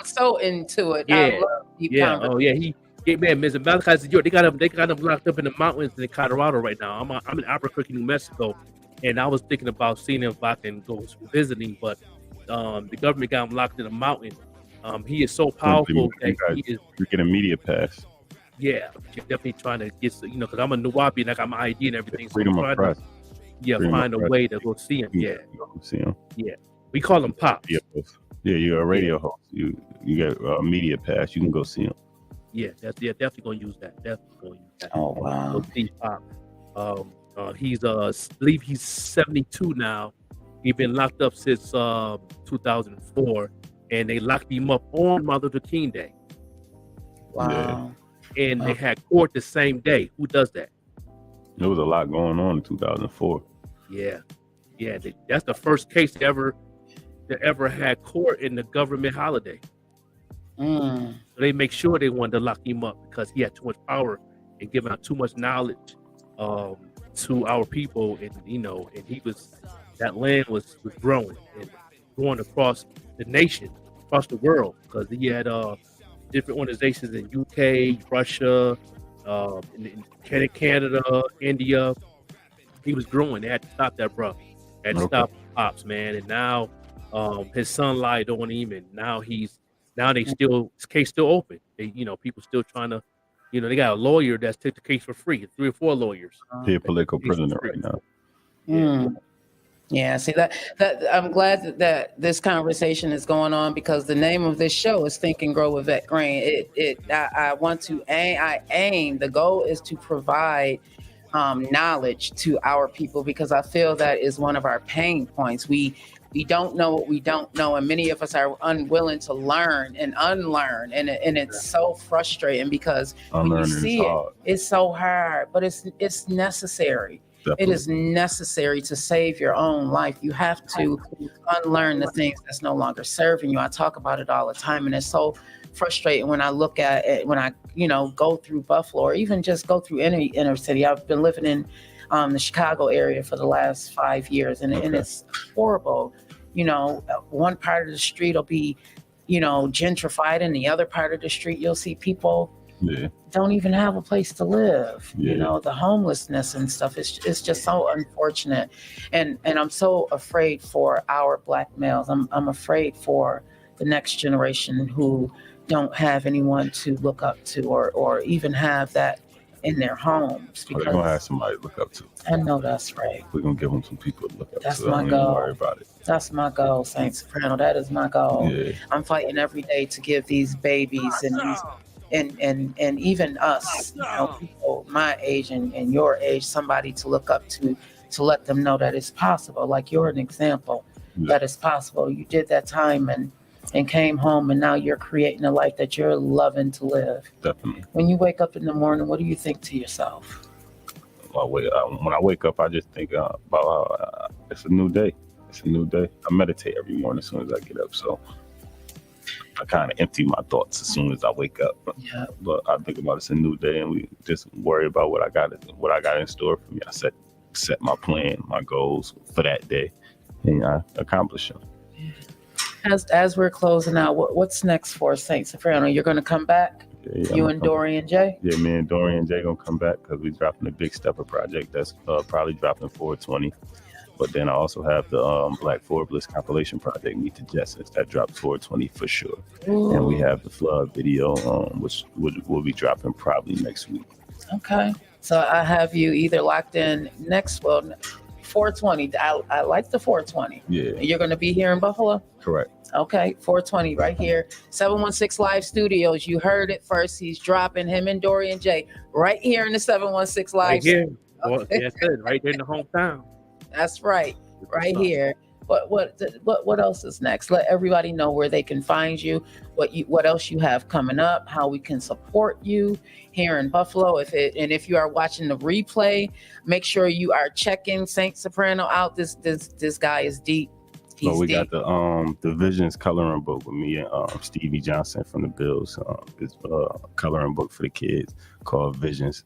so into it. Yeah, I love deep conversation. Mr. Malachi Ziporh, they got him locked up in the mountains in Colorado right now. I'm in Albuquerque, New Mexico. And I was thinking about seeing if I can go visiting, but the government got him locked in a mountain. He is so powerful that you get a media pass. Yeah, definitely trying to get, because I'm a Nuwapi and I got my ID and everything. So Freedom of press. Find a way to go see him. Yeah, see him. Yeah, we call him Pops. Yeah, you're a radio host. You get a media pass. You can go see him. Yeah, definitely gonna use that. Oh wow. Go see Pop. He's believe he's 72 now. He's been locked up since 2004, and they locked him up on Martin Luther King Day. Wow. And they had court the same day. Who does that? There was a lot going on in 2004. Yeah. That's the first case that ever had court in the government holiday. So they make sure they wanted to lock him up because he had too much power and giving out too much knowledge to our people, and and that land was growing and going across the nation, across the world, because he had different organizations in UK, Russia, in Canada, India. He was growing. They had to stop that, bro. They had to stop Pops, man. And now his son lied on him, and now his case still open. They, people still trying to, they got a lawyer that's took the case for free, 3 or 4 lawyers. He's a political prisoner right now. Yeah, see that I'm glad that this conversation is going on, because the name of this show is Think and Grow with Vette Green. I aim, the goal is to provide knowledge to our people, because I feel that is one of our pain points. We don't know what we don't know, and many of us are unwilling to learn and unlearn, and it's so frustrating, because when you see it's so hard, but it's necessary. Definitely. It is necessary to save your own life. You have to unlearn the things that's no longer serving you. I talk about it all the time, and it's so frustrating when I look at it, when I go through Buffalo, or even just go through any inner city. I've been living in the Chicago area for the last 5 years, and it's horrible. One part of the street will be gentrified, and the other part of the street you'll see people don't even have a place to live. The homelessness and stuff, it's just so unfortunate, and I'm so afraid for our Black males. I'm afraid for the next generation who don't have anyone to look up to, or even have that in their homes. Because they're gonna have somebody to look up to. I know that's right. We're gonna give them some people to look up that's to. That's my goal. Don't worry about it. That's my goal, Saint Soprano. That is my goal. I'm fighting every day to give these babies and even us, people my age and your age, somebody to look up to let them know that it's possible. Like, you're an example that it's possible. You did that time and came home, and now you're creating a life that you're loving to live. Definitely. When you wake up in the morning, what do you think to yourself? When I wake up, I just think about it's a new day. It's a new day. I meditate every morning as soon as I get up, so I kind of empty my thoughts as soon as I wake up. Yeah. But I think about it's a new day, and we just worry about what I got in store for me. I set my plan, my goals for that day, and I accomplish them. As we're closing out, what's next for Saint Soprano? You're going to come back? You and Dorian J? Yeah, me and Dorian J gonna come back, because we're dropping a Big Stepper project that's probably dropping 420. But then I also have the Black Forbes compilation project, Meet the Jetsons, that drops 420 for sure. Ooh. And we have the Flood video, which will be dropping probably next week. Okay. So I have you either locked in 420. I like the 420. Yeah. You're going to be here in Buffalo? Correct. Okay, 420 right here. 716 Live Studios. You heard it first. He's dropping, him and Dorian J right here in the 716 Live. Right here. Well, that's it. Right there in the hometown. That's right. Right here. What else is next? Let everybody know where they can find you, what else you have coming up, how we can support you here in Buffalo. If you are watching the replay, make sure you are checking Saint Soprano out. This guy is deep. So we got the Visions coloring book with me and Stevie Johnson from the Bills. It's a coloring book for the kids called Visions.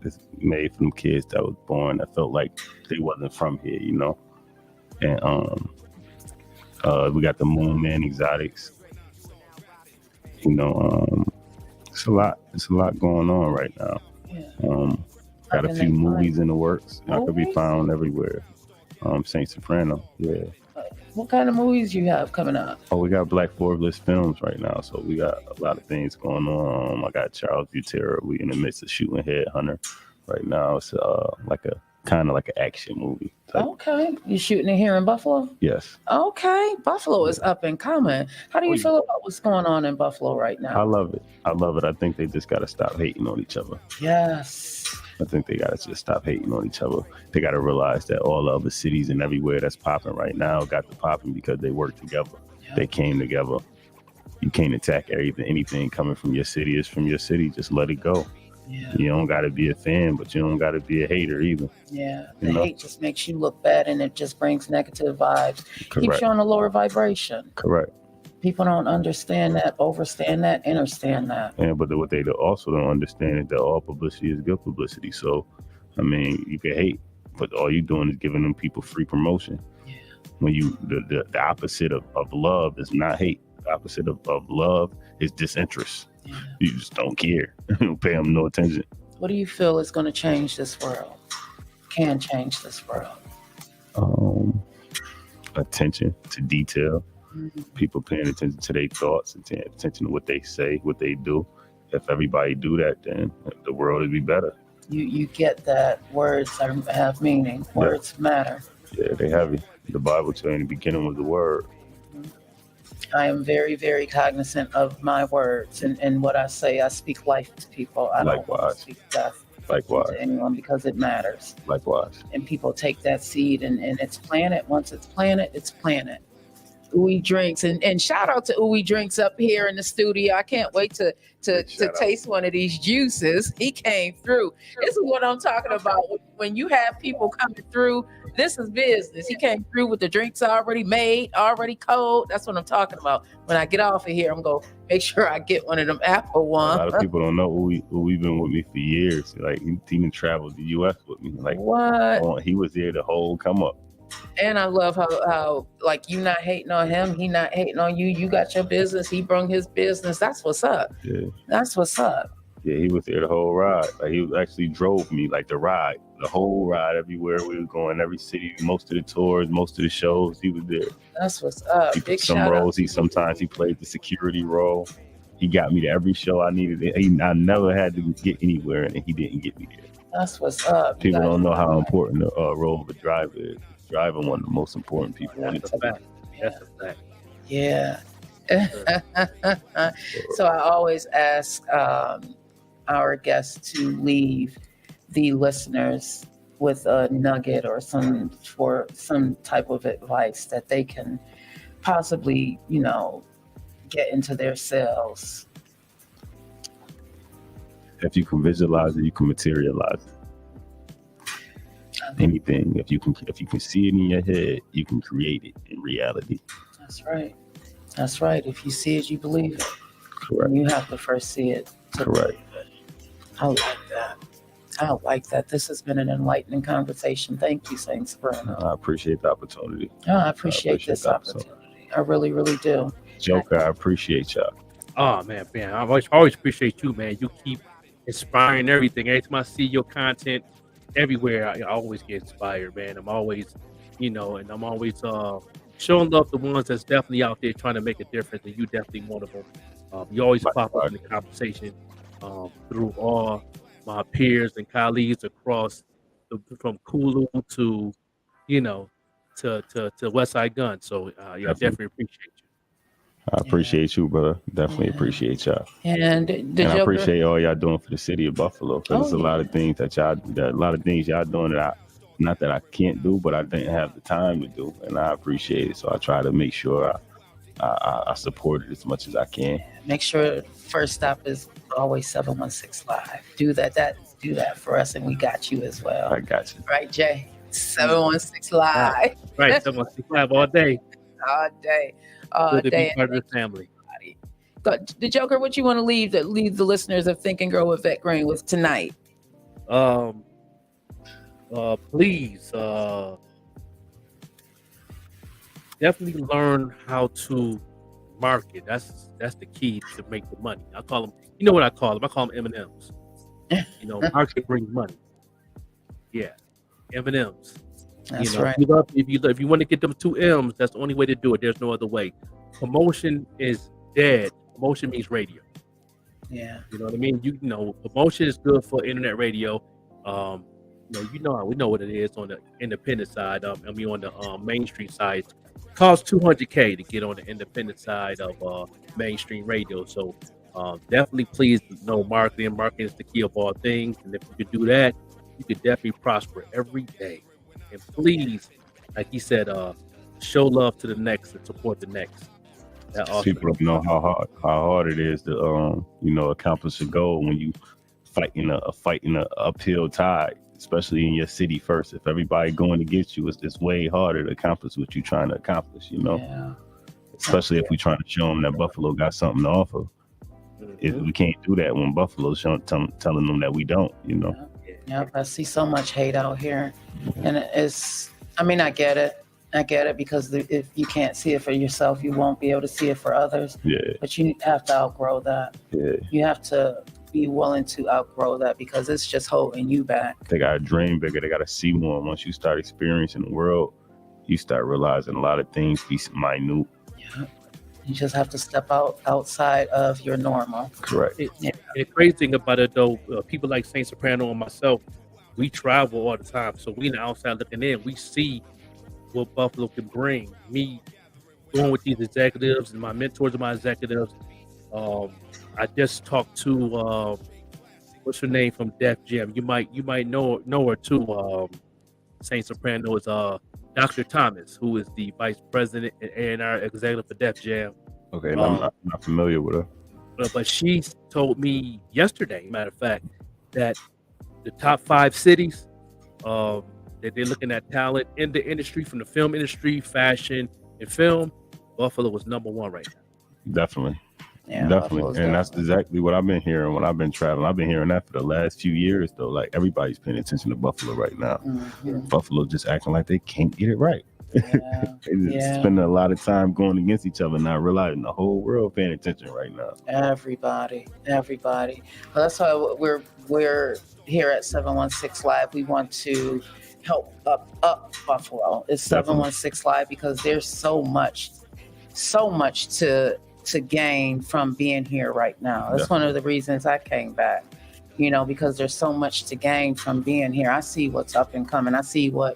It's made from kids that was born that felt like they wasn't from here, And we got the Moon Man Exotics. It's a lot. It's a lot going on right now. Yeah. Got a few movies in the works. I could be found everywhere. Saint Soprano. Yeah. What kind of movies you have coming up? Oh, we got Black Forbes films right now, so we got a lot of things going on. I got Charles Butera. We in the midst of shooting Headhunter right now. It's kind of like an action movie. Okay, you shooting it here in Buffalo? Yes. Okay, Buffalo is up and coming. How do you feel about what's going on in Buffalo right now? I love it. I think they just got to stop hating on each other. Yes. I think they gotta just stop hating on each other. They gotta realize that all the other cities and everywhere that's popping right now got the popping because they work together. Yeah. They came together. You can't attack anything coming from your city is from your city. Just let it go. Yeah. You don't got to be a fan, but you don't got to be a hater either. Yeah, the hate just makes you look bad, and it just brings negative vibes. Correct. Keeps you on a lower vibration. Correct. People don't understand that, understand that. Yeah, but what they also don't understand is that all publicity is good publicity. So, I mean, you can hate, but all you're doing is giving them people free promotion. Yeah. When you the opposite of love is not hate. The opposite of love is disinterest. Yeah. You just don't care. You don't pay them no attention. What do you feel is going to change this world? Can change this world? Attention to detail. Mm-hmm. People paying attention to their thoughts and paying attention to what they say, what they do. If everybody do that, then the world would be better. You get that words have meaning. Words matter. Yeah, they have it. The Bible tells you in the beginning was the word. I am very, very cognizant of my words and what I say. I speak life to people. I don't speak death to anyone because it matters. Likewise. And people take that seed and it's planted. Once it's planted, it's planted. Ooey Drinks and shout out to Ooey Drinks up here in the studio. I can't wait to taste one of these juices. He came through. This is what I'm talking about. When you have people coming through, this is business. He came through with the drinks already made, already cold. That's what I'm talking about. When I get off of here, I'm going to make sure I get one of them apple ones. A lot of people don't know Ooey been with me for years. Like he even traveled the U.S. with me. Like what? He was there the whole come up. And I love how like you not hating on him, he not hating on you. You got your business, he brung his business. That's what's up. Yeah. That's what's up. Yeah, he was there the whole ride. Like he actually drove me like the whole ride everywhere we was going, every city, most of the tours, most of the shows, he was there. That's what's up. He played some roles. Sometimes he played the security role. He got me to every show I needed. I never had to get anywhere, and he didn't get me there. That's what's up. People don't know how important the role of a driver is. Driving one of the most important people. That's a fact. That's a fact. Yeah. So I always ask our guests to leave the listeners with a nugget or some type of advice that they can possibly, get into their selves. If you can visualize it, you can materialize it. Anything. If you can see it in your head, you can create it in reality. That's right. If you see it, you believe it. Correct. You have to first see it to believe it. I like that. This has been an enlightening conversation. Thank you, Saint Soprano. I appreciate the opportunity. I appreciate this opportunity. I really, really do. Joker, I appreciate y'all. Oh man, I always appreciate you, man. You keep inspiring everything. Every time I see your content everywhere, I always get inspired, man. I'm always, and I'm always showing love to the ones that's definitely out there trying to make a difference, and you definitely one of them. You always pop up in the conversation through all my peers and colleagues across from Kulu to, to West Side Gun. So I definitely appreciate you. I appreciate you, brother. Definitely appreciate y'all. And I appreciate all y'all doing for the city of Buffalo. Because there's a lot of things y'all doing that not that I can't do, but I didn't have the time to do, and I appreciate it. So I try to make sure I support it as much as I can. Make sure first stop is always 716 Live. Do that for us, and we got you as well. I got you. Right, Jay? 716 Live. Right, 716 Live all day. All day. Good to be part of the family. The Joker, what you want to leave the listeners of Think and Grow with Vette Green with tonight? Please definitely learn how to market. That's the key to make the money. I call them, what I call them? I call them M&Ms. Market brings money. Yeah, M&Ms. That's right. If you want to get them 2 M's, that's the only way to do it. There's no other way. Promotion is dead. Promotion means radio. Yeah. You know what I mean? Promotion is good for internet radio. We know what it is on the independent side. On the mainstream side, it costs $200K to get on the independent side of mainstream radio. So definitely, please know marketing. Marketing is the key of all things, and if you can do that, you could definitely prosper every day. And please, like he said, show love to the next and support the next. That also People don't know how hard it is to accomplish a goal when you fighting a uphill tide, especially in your city first. If everybody going against you, it's way harder to accomplish what you're trying to accomplish. Yeah. Especially if we're trying to show them that Buffalo got something to offer. We can't do that when Buffalo's telling them that we don't. Yep, I see so much hate out here, and I get it because if you can't see it for yourself, you won't be able to see it for others. Yeah. But you have to outgrow that. Yeah. You have to be willing to outgrow that because it's just holding you back. They got to dream bigger. They got to see more. Once you start experiencing the world, you start realizing a lot of things be minute. Yeah. You just have to step outside of your normal. Correct. The crazy thing about it, though, people like Saint Soprano and myself, we travel all the time. So we on the outside looking in, we see what Buffalo can bring. Me going with these executives and my mentors and my executives. I just talked to what's her name from Def Jam. You might know her too. Saint Soprano is Dr. Thomas, who is the vice president and our executive for Def Jam. Okay, I'm not familiar with her. But she told me yesterday, matter of fact, that the top 5 cities that they're looking at talent in the industry, from the film industry, fashion, and film, Buffalo was number 1 right now. Definitely. Yeah, definitely. And that's exactly what I've been hearing when I've been traveling. I've been hearing that for the last few years, though. Like, everybody's paying attention to Buffalo right now. Mm-hmm. Buffalo just acting like they can't get it right. Yeah. They're spending a lot of time going against each other, not realizing the whole world paying attention right now. Everybody. Well, that's why we're here at 716 Live. We want to help up Buffalo. It's 716 Live because there's so much to gain from being here right now. That's one of the reasons I came back, because there's so much to gain from being here. I see what's up and coming. I see what,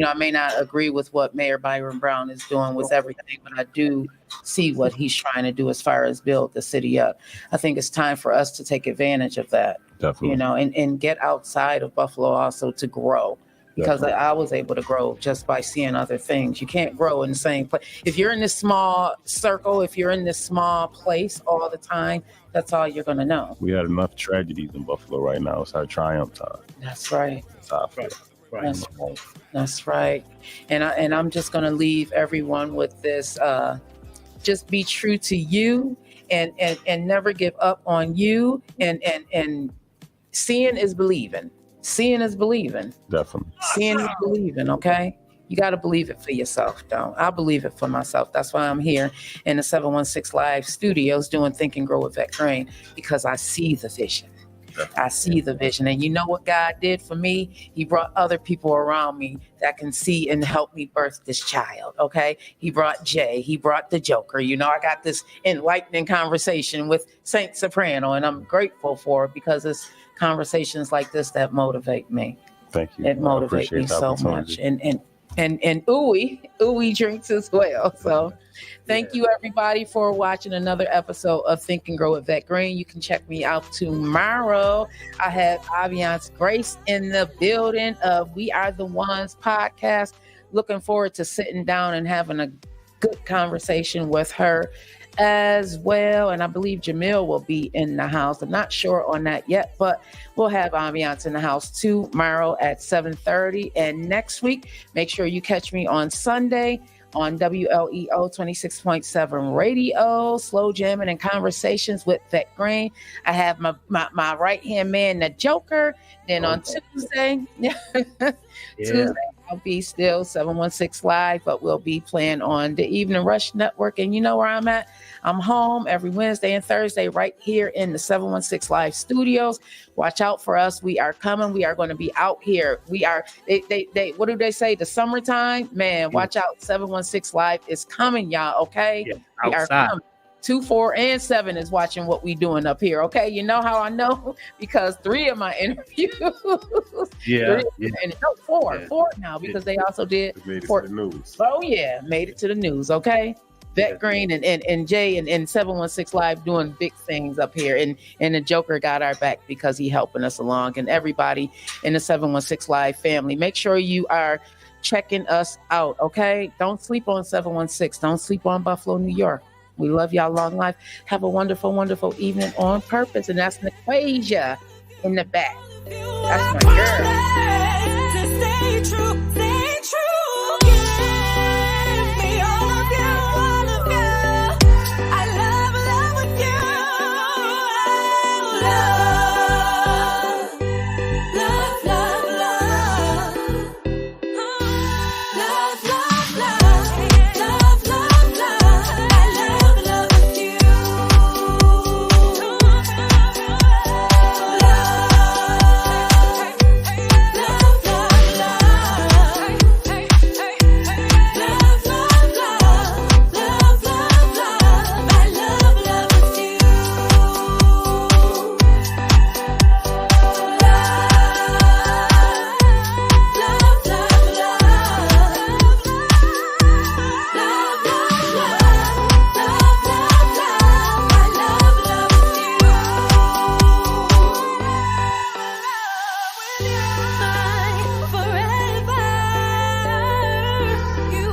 I may not agree with what Mayor Byron Brown is doing with everything, but I do see what he's trying to do as far as build the city up. I think it's time for us to take advantage of that, Definitely. and get outside of Buffalo also to grow. Because I was able to grow just by seeing other things. You can't grow in the same place. If you're in this small circle, if you're in this small place all the time, that's all you're going to know. We had enough tragedies in Buffalo right now. It's our triumph time. That's right. That's how I feel. Right. That's right. And I'm just going to leave everyone with this. Just be true to you and never give up on you. And seeing is believing. Seeing is believing. Definitely. Seeing is believing, okay? You got to believe it for yourself, though. I believe it for myself. That's why I'm here in the 716 Live studios doing Think and Grow with Vette Green, because I see the vision. I see the vision. And you know what God did for me? He brought other people around me that can see and help me birth this child, okay? He brought Jay. He brought the Joker. I got this enlightening conversation with Saint Soprano, and I'm grateful for it because it's conversations like this that motivate me. Thank you. It motivates me so much. And ooey drinks as well. So thank you everybody for watching another episode of Think and Grow with Vette Green. You can check me out tomorrow. I have Aviance Grace in the building of We Are the Ones podcast. Looking forward to sitting down and having a good conversation with her as well. And I believe Jamil will be in the house. I'm not sure on that yet, but we'll have Ambiance in the house tomorrow at 7:30. And next week, make sure you catch me on Sunday on WLEO 26.7 radio, Slow Jamming and Conversations with Vette Green. I have my right-hand man, the Joker. Then on Tuesday, Tuesday, I'll be still 716 Live, but we'll be playing on the Evening Rush Network. And you know where I'm at? I'm home every Wednesday and Thursday right here in the 716 Live studios. Watch out for us. We are coming. We are going to be out here. We are, they what do they say? The summertime? Man, watch out. 716 Live is coming, y'all, okay? Yeah, we are coming. 2, 4, and 7 is watching what we doing up here. Okay, you know how I know? Because 3 of my interviews. Four now because they also did. Made it to the news. Oh yeah, made it to the news. Okay, Vette Green and Jay and 716 Live doing big things up here. And the Joker got our back because he helping us along. And everybody in the 716 Live family, make sure you are checking us out, okay? Don't sleep on 716. Don't sleep on Buffalo, New York. We love y'all. Long life. Have a wonderful, wonderful evening on purpose. And that's Naquasia in the back. That's my girl.